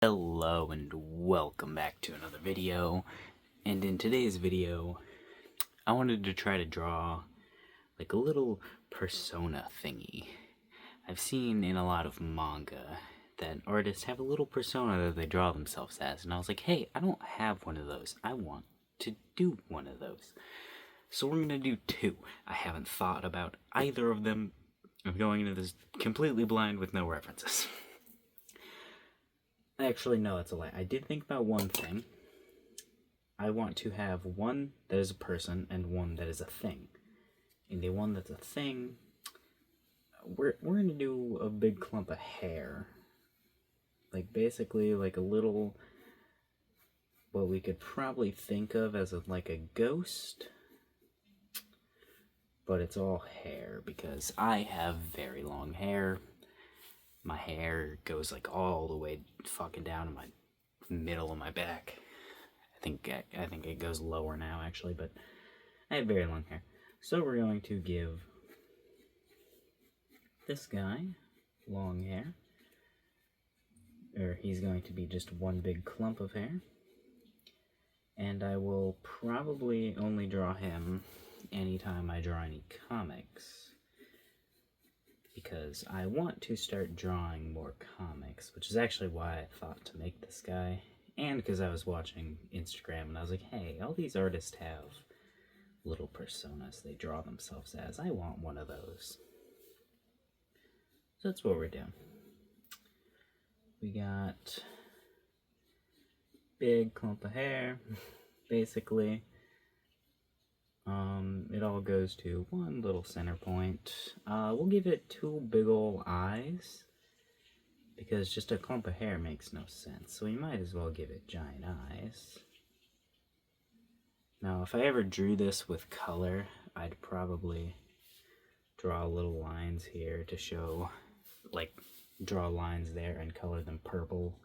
Hello and welcome back to another video, and in today's video I wanted to try to draw like a little persona thingy. I've seen in a lot of manga that artists have a little persona that they draw themselves as, and I was like, hey, I don't have one of those. I want to do one of those. So we're going to do two. I haven't thought about either of them. I'm going into this completely blind with no references. Actually, no, that's a lie. I did think about one thing. I want to have one that is a person and one that is a thing. And the one that's a thing, we're going to do a big clump of hair. Like, basically, like a little, what we could probably think of as like a ghost. But it's all hair, because I have very long hair. My hair goes like all the way fucking down to my middle of my back. I think it goes lower now, actually, but I have very long hair. So we're going to give this guy long hair. Or he's going to be just one big clump of hair. And I will probably only draw him anytime I draw any comics, because I want to start drawing more comics, which is actually why I thought to make this guy, and because I was watching Instagram and I was like, hey, all these artists have little personas they draw themselves as. I want one of those. So that's what we're doing. We got big clump of hair, basically. It all goes to one little center point. We'll give it two big ol' eyes, because just a clump of hair makes no sense, so we might as well give it giant eyes. Now, if I ever drew this with color, I'd probably draw little lines here to show, like, draw lines there and color them purple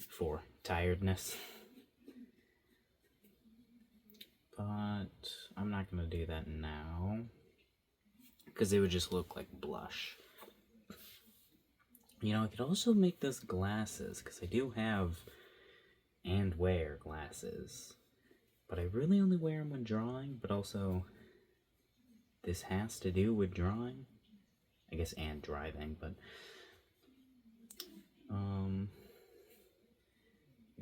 for tiredness. But I'm not going to do that now, because it would just look like blush. You know, I could also make this glasses, because I do have and wear glasses. But I really only wear them when drawing, but also this has to do with drawing. I guess and driving, but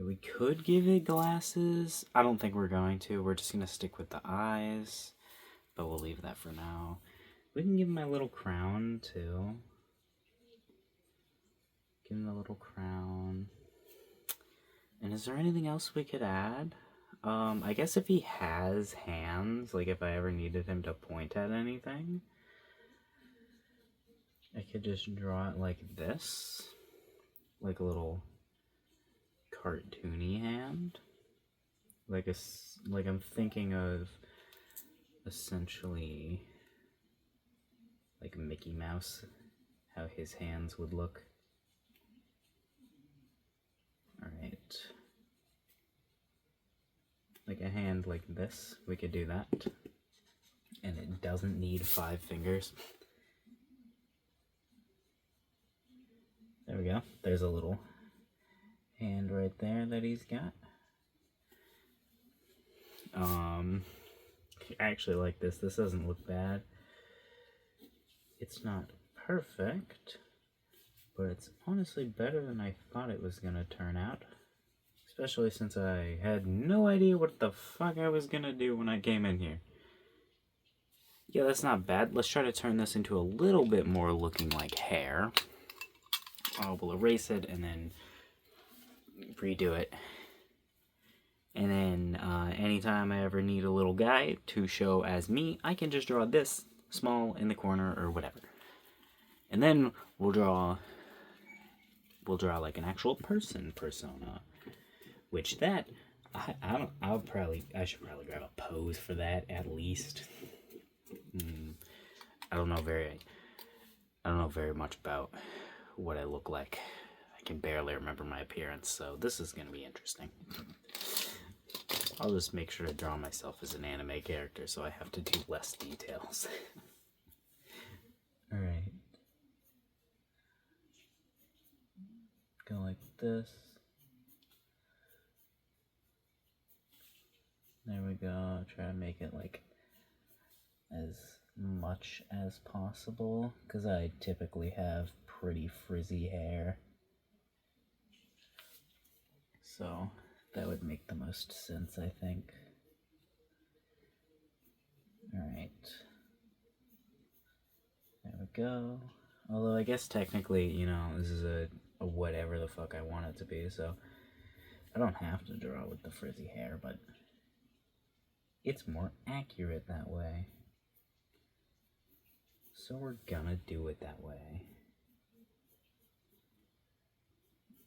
we could give it glasses. I don't think we're going to. We're just going to stick with the eyes, but we'll leave that for now. We can give him a little crown, too. Give him a little crown. And is there anything else we could add? I guess if he has hands, like if I ever needed him to point at anything, I could just draw it like this. Like a little cartoony hand. Like I'm thinking of essentially like Mickey Mouse, how his hands would look. Alright. Like a hand like this, we could do that. And it doesn't need 5 fingers. There we go. There's a little hand right there that he's got. I actually like this. This doesn't look bad. It's not perfect, but it's honestly better than I thought it was gonna turn out. Especially since I had no idea what the fuck I was gonna do when I came in here. Yeah, that's not bad. Let's try to turn this into a little bit more looking like hair. We'll erase it and then redo it. And then anytime I ever need a little guy to show as me, I can just draw this small in the corner or whatever. And then we'll draw like an actual person persona. Which that, I should probably grab a pose for that at least. I don't know very much about what I look like. I can barely remember my appearance, so this is gonna be interesting. I'll just make sure to draw myself as an anime character so I have to do less details. Alright. Go like this. There we go. Try to make it like as much as possible, because I typically have pretty frizzy hair. So that would make the most sense, I think. Alright. There we go. Although I guess technically, you know, this is a whatever the fuck I want it to be, so I don't have to draw with the frizzy hair, but it's more accurate that way. So we're gonna do it that way.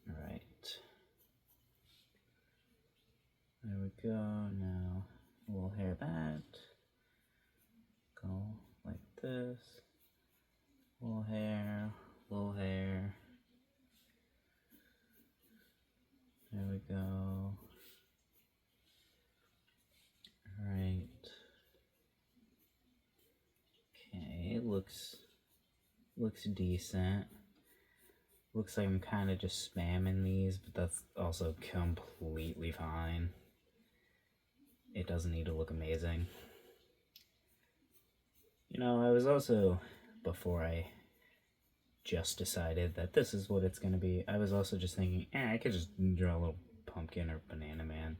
Alright. There we go. Now we'll hair that. Go like this. Little hair, little hair. There we go. Alright. Okay, looks decent. Looks like I'm kind of just spamming these, but that's also completely fine. It doesn't need to look amazing. You know, I was also, before I just decided that this is what it's going to be, I was also just thinking, I could just draw a little pumpkin or banana man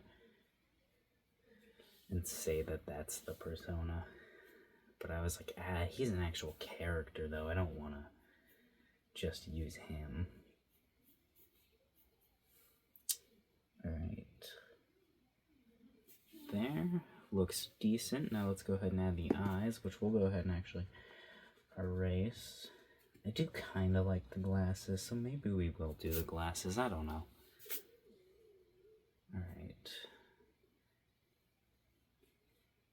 and say that that's the persona. But I was like, he's an actual character though. I don't want to just use him. Alright. There. Looks decent. Now let's go ahead and add the eyes, which we'll go ahead and actually erase. I do kind of like the glasses, so maybe we will do the glasses. I don't know. Alright.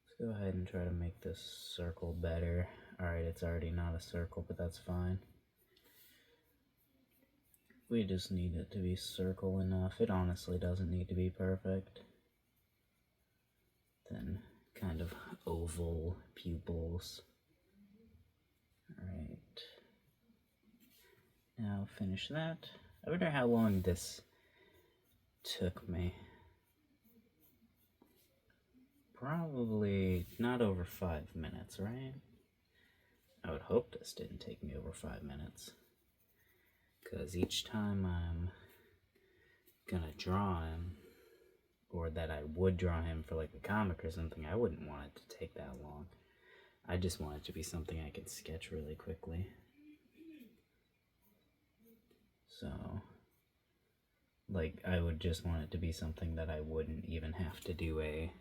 Let's go ahead and try to make this circle better. Alright, it's already not a circle, but that's fine. We just need it to be circle enough. It honestly doesn't need to be perfect. Then kind of oval pupils. Alright. Now finish that. I wonder how long this took me. Probably not over 5 minutes, right? I would hope this didn't take me over 5 minutes. Because each time I'm gonna draw him, or that I would draw him for like a comic or something, I wouldn't want it to take that long. I just want it to be something I could sketch really quickly. So, like, I would just want it to be something that I wouldn't even have to do a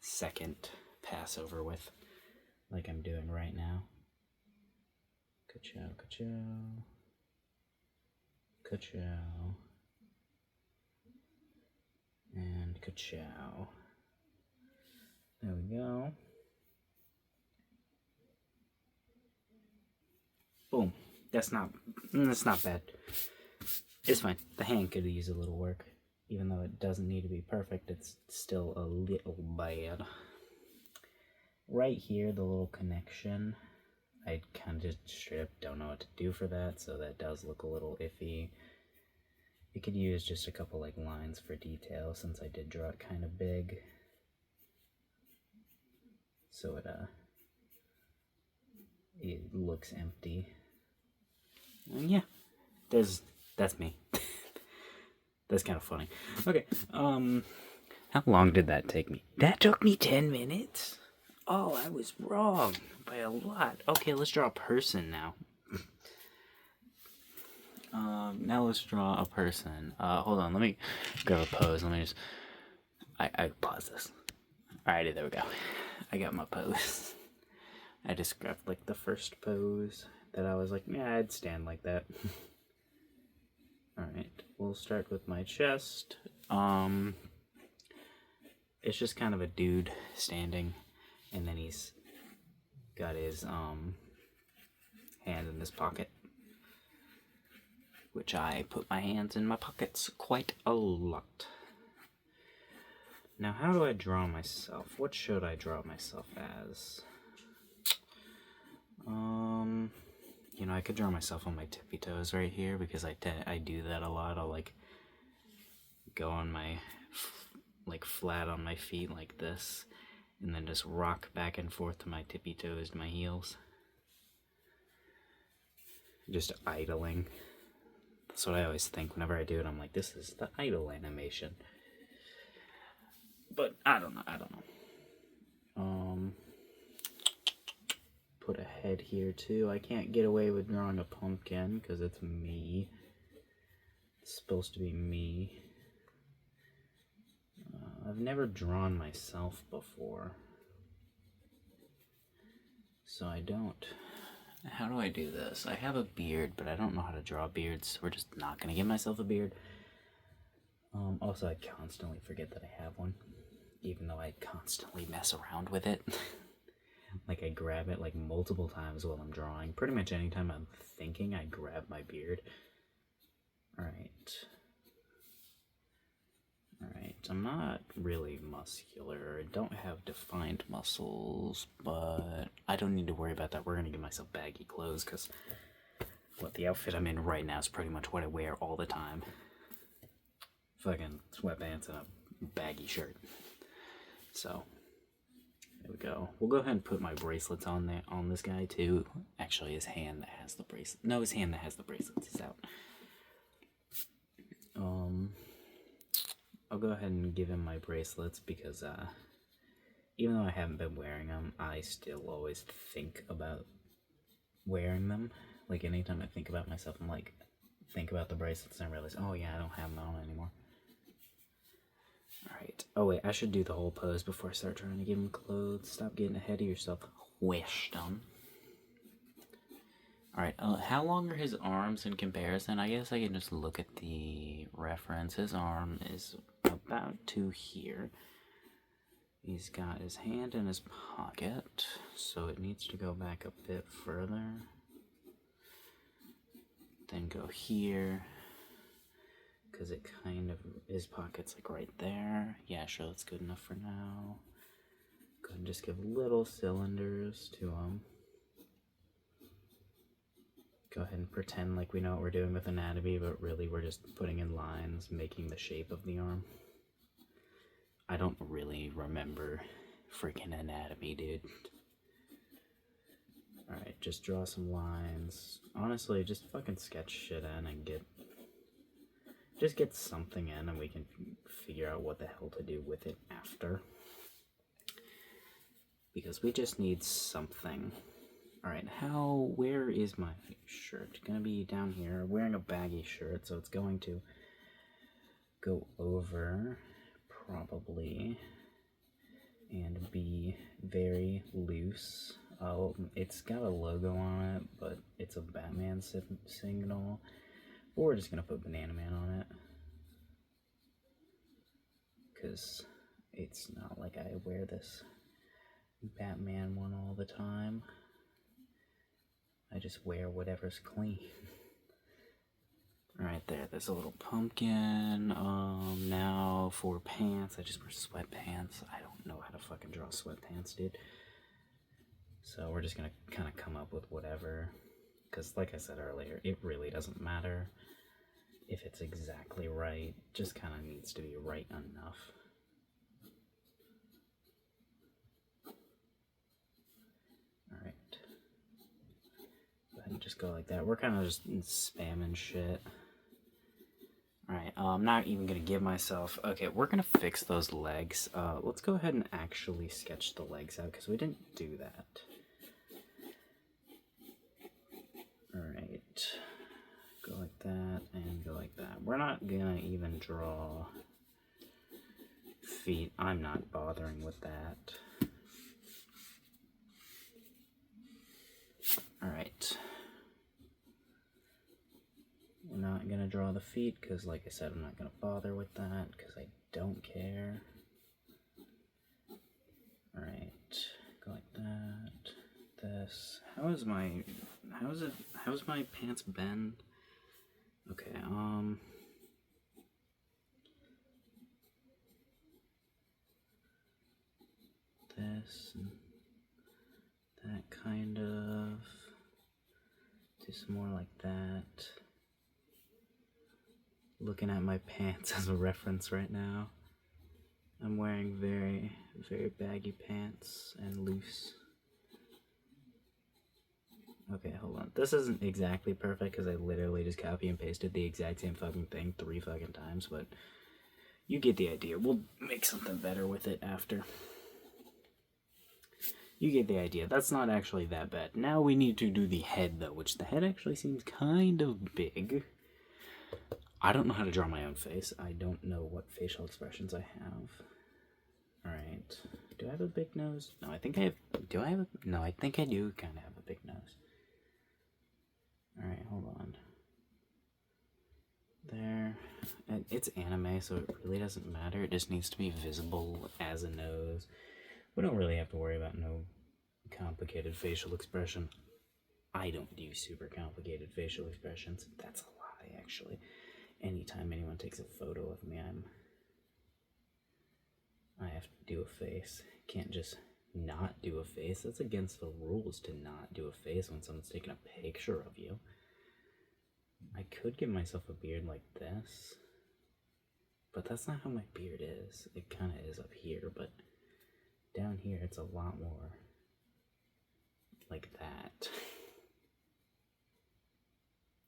second pass over with, like I'm doing right now. Ka-chow, ka-chow. Ka-chow. And ka-chow. There we go. Boom. That's not bad. It's fine. The hand could use a little work. Even though it doesn't need to be perfect, it's still a little bad. Right here, the little connection, I kind of just straight up don't know what to do for that, so that does look a little iffy. You could use just a couple like lines for detail, since I did draw it kind of big. So it looks empty. And yeah, that's me. That's kind of funny. Okay, how long did that take me? That took me 10 minutes? Oh, I was wrong by a lot. Okay, let's draw a person now. Now let's draw a person. Hold on, let me grab a pose. Let me just... I pause this. Alrighty, there we go. I got my pose. I just grabbed, like, the first pose that I was like, yeah, I'd stand like that. Alright, we'll start with my chest. It's just kind of a dude standing, and then he's got his, hand in his pocket. Which I put my hands in my pockets quite a lot. Now, how do I draw myself? What should I draw myself as? You know, I could draw myself on my tippy toes right here because I do that a lot. I'll like go on my like flat on my feet like this, and then just rock back and forth to my tippy toes to my heels. Just idling. That's what I always think whenever I do it. I'm like, this is the idle animation. But I don't know. Put a head here too. I can't get away with drawing a pumpkin because it's me. It's supposed to be me. I've never drawn myself before, so I don't. How do I do this? I have a beard, but I don't know how to draw beards, so we're just not gonna give myself a beard. Also, I constantly forget that I have one, even though I constantly mess around with it. Like, I grab it like multiple times while I'm drawing. Pretty much anytime I'm thinking, I grab my beard. Alright, I'm not really muscular. I don't have defined muscles, but I don't need to worry about that. We're gonna give myself baggy clothes, because the outfit I'm in right now is pretty much what I wear all the time. Fucking sweatpants and a baggy shirt. So, there we go. We'll go ahead and put my bracelets on there, on this guy too. Actually, his hand that has the bracelet. No, his hand that has the bracelets is out. I'll go ahead and give him my bracelets because, even though I haven't been wearing them, I still always think about wearing them. Like, anytime I think about myself, I'm like, think about the bracelets and I realize, oh yeah, I don't have them on anymore. Alright. Oh wait, I should do the whole pose before I start trying to give him clothes. Stop getting ahead of yourself, Weston. Alright, how long are his arms in comparison? I guess I can just look at the reference. His arm is about to here. He's got his hand in his pocket, so it needs to go back a bit further. Then go here, because it kind of, his pocket's like right there. Yeah, sure, that's good enough for now. Go ahead and just give little cylinders to him. Go ahead and pretend like we know what we're doing with anatomy, but really we're just putting in lines, making the shape of the arm. I don't really remember freaking anatomy, dude. Alright, just draw some lines. Honestly, just fucking sketch shit in and just get something in and we can figure out what the hell to do with it after. Because we just need something. Alright, where is my shirt? Gonna be down here. I'm wearing a baggy shirt, so it's going to go over, probably, and be very loose. Oh, it's got a logo on it, but it's a Batman signal. But we're just gonna put Banana Man on it. Because it's not like I wear this Batman one all the time. I just wear whatever's clean. Right there's a little pumpkin. Now for pants, I just wear sweatpants. I don't know how to fucking draw sweatpants, dude. So we're just gonna kind of come up with whatever. Because like I said earlier, it really doesn't matter if it's exactly right. Just kind of needs to be right enough. Alright. Go ahead and just go like that. We're kind of just spamming shit. Alright, I'm not even going to give myself... Okay, we're going to fix those legs. Let's go ahead and actually sketch the legs out, because we didn't do that. Alright. Go like that, and go like that. We're not going to even draw feet. I'm not bothering with that. Alright. We're not going to draw the feet, because like I said, I'm not going to bother with that, because I don't care. Alright, go like that. This. How's my pants bend? Okay, this, and that kind of. Do some more like that. Looking at my pants as a reference right now. I'm wearing very, very baggy pants and loose. Okay, hold on. This isn't exactly perfect because I literally just copy and pasted the exact same fucking thing 3 fucking times, but you get the idea. We'll make something better with it after. You get the idea. That's not actually that bad. Now we need to do the head, though, which the head actually seems kind of big. I don't know how to draw my own face. I don't know what facial expressions I have. Alright. Do I have a big nose? No, I think I have... Do I have a... No, I think I do kind of have a big nose. Alright, hold on. There. And it's anime, so it really doesn't matter. It just needs to be visible as a nose. We don't really have to worry about no complicated facial expression. I don't do super complicated facial expressions. That's a lie, actually. Anytime anyone takes a photo of me, I have to do a face. Can't just not do a face. That's against the rules to not do a face when someone's taking a picture of you. I could give myself a beard like this, but that's not how my beard is. It kind of is up here, but down here it's a lot more like that.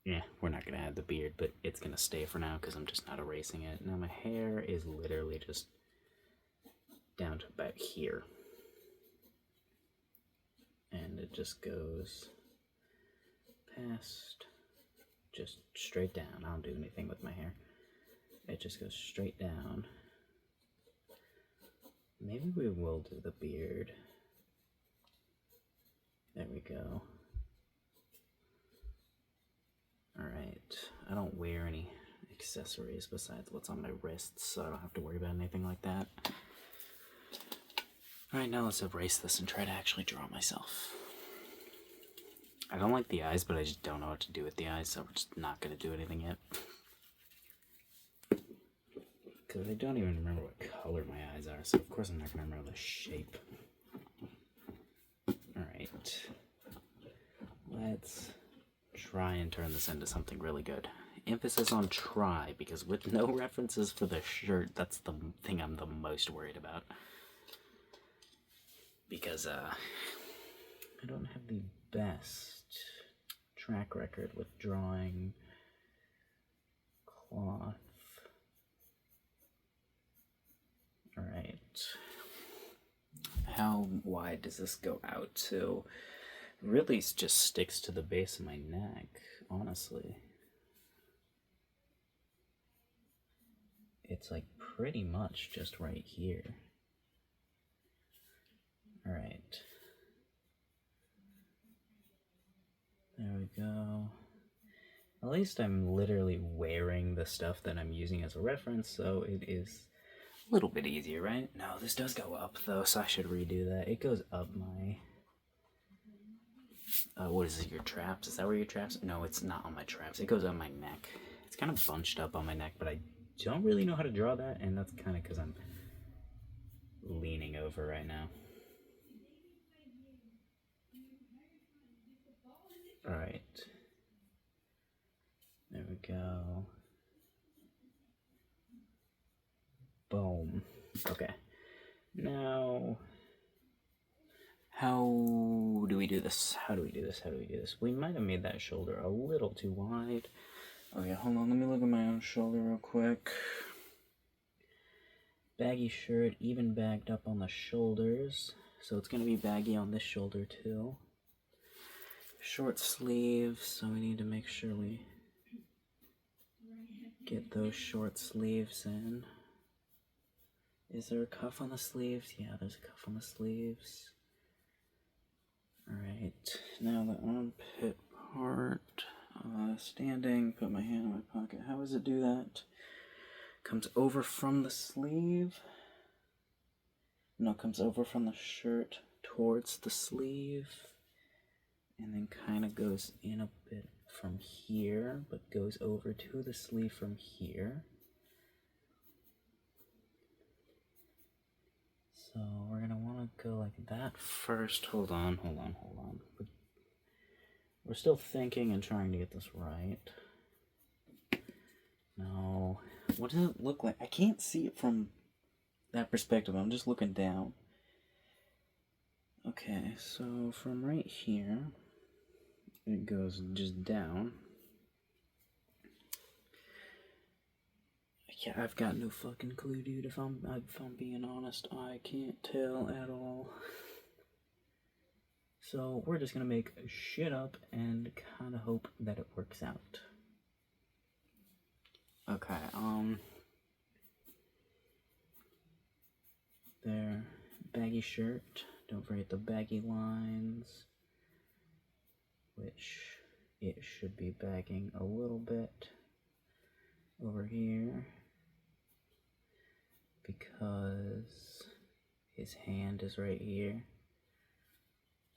Yeah, we're not going to add the beard, but it's going to stay for now because I'm just not erasing it. Now my hair is literally just down to about here. And it just goes past, just straight down. I don't do anything with my hair. It just goes straight down. Maybe we will do the beard. There we go. Alright, I don't wear any accessories besides what's on my wrists, so I don't have to worry about anything like that. Alright, now let's erase this and try to actually draw myself. I don't like the eyes, but I just don't know what to do with the eyes, so we're just not going to do anything yet. Because I don't even remember what color my eyes are, so of course I'm not going to remember the shape. Alright. Let's try and turn this into something really good. Emphasis on try, because with no references for the shirt, that's the thing I'm the most worried about. Because, I don't have the best track record with drawing cloth. Alright. How wide does this go out to? Really just sticks to the base of my neck, honestly. It's like pretty much just right here. Alright. There we go. At least I'm literally wearing the stuff that I'm using as a reference, so it is a little bit easier, right? No, this does go up though, so I should redo that. It goes up my... what is it, your traps? Is that where your traps? No, it's not on my traps. It goes on my neck. It's kind of bunched up on my neck, but I don't really know how to draw that, and that's kind of because I'm leaning over right now. Alright. There we go. Boom. Okay. Now, how do we do this? How do we do this? How do we do this? We might have made that shoulder a little too wide. Okay, hold on. Let me look at my own shoulder real quick. Baggy shirt, even bagged up on the shoulders. So it's going to be baggy on this shoulder too. Short sleeves, so we need to make sure we get those short sleeves in. Is there a cuff on the sleeves? Yeah, there's a cuff on the sleeves. Alright, now the armpit part. Standing, put my hand in my pocket. How does it do that? Comes over from the sleeve. No, comes over from the shirt towards the sleeve. And then kind of goes in a bit from here, but goes over to the sleeve from here. So we're going to want to go like that first. Hold on. We're still thinking and trying to get this right. No. What does it look like? I can't see it from that perspective. I'm just looking down. Okay, so from right here, it goes just down. Yeah, I've got no fucking clue, dude. If I'm being honest, I can't tell at all. So we're just gonna make shit up and kind of hope that it works out. Okay, there, baggy shirt. Don't forget the baggy lines, which it should be bagging a little bit over here because his hand is right here,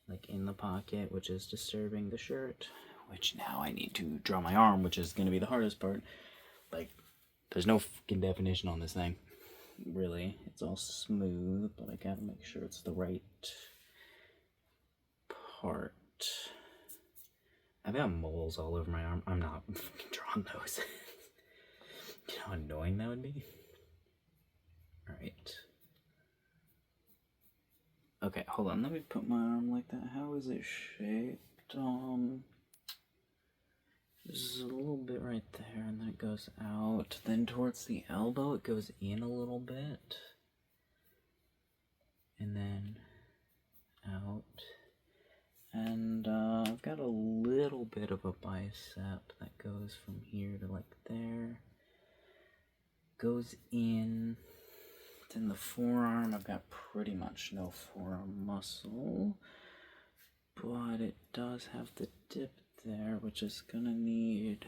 like in the pocket, which is disturbing the shirt, which now I need to draw my arm, which is going to be the hardest part. Like, there's no fucking definition on this thing, really. It's all smooth, but I gotta make sure it's the right part. I've got moles all over my arm. I'm not fucking drawing those. You know how annoying that would be? Alright. Okay, hold on. Let me put my arm like that. How is it shaped? There's a little bit right there, and then it goes out. Then towards the elbow, it goes in a little bit. And then out. And I've got a little bit of a bicep that goes from here to like there. Goes in. Then the forearm, I've got pretty much no forearm muscle. But it does have the dip there, which is gonna need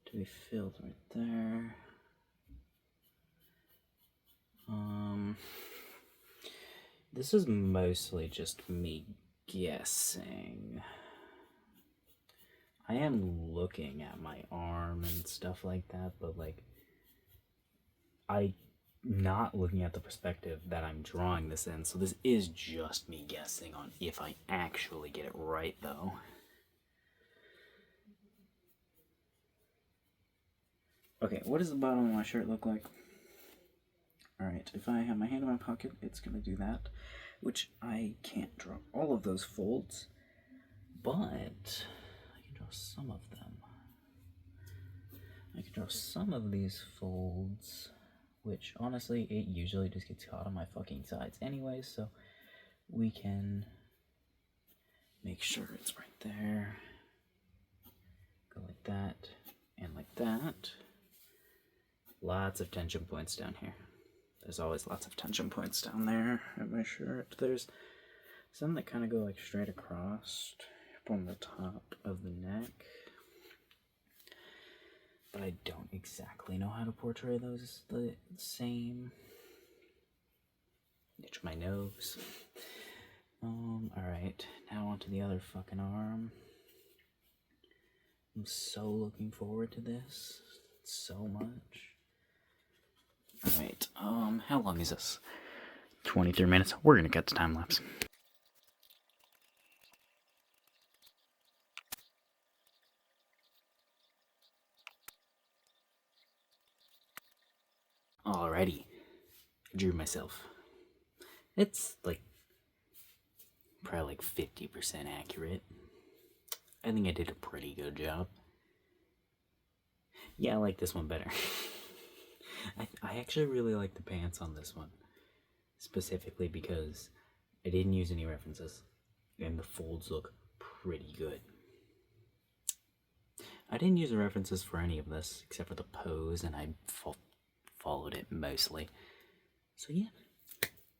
to be filled right there. This is mostly just me guessing. I am looking at my arm and stuff like that, but like, I'm not looking at the perspective that I'm drawing this in, so this is just me guessing on if I actually get it right, though. Okay, what does the bottom of my shirt look like? Alright, if I have my hand in my pocket, it's going to do that, which I can't draw all of those folds, but I can draw some of them. I can draw some of these folds, which honestly, it usually just gets caught on my fucking sides anyways, so we can make sure it's right there. Go like that, and like that. Lots of tension points down here. There's always lots of tension points down there at my shirt. There's some that kind of go like straight across from the top of the neck. But I don't exactly know how to portray those the same. Itch my nose. Alright, now onto the other fucking arm. I'm so looking forward to this. So much. Alright, how long is this? 23 minutes. We're gonna cut to time lapse. Alrighty. I drew myself. It's like probably like 50% accurate. I think I did a pretty good job. Yeah, I like this one better. I actually really like the pants on this one. Specifically because I didn't use any references. And the folds look pretty good. I didn't use the references for any of this, except for the pose, and I followed it mostly. So yeah,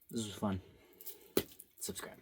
this was fun. Subscribe.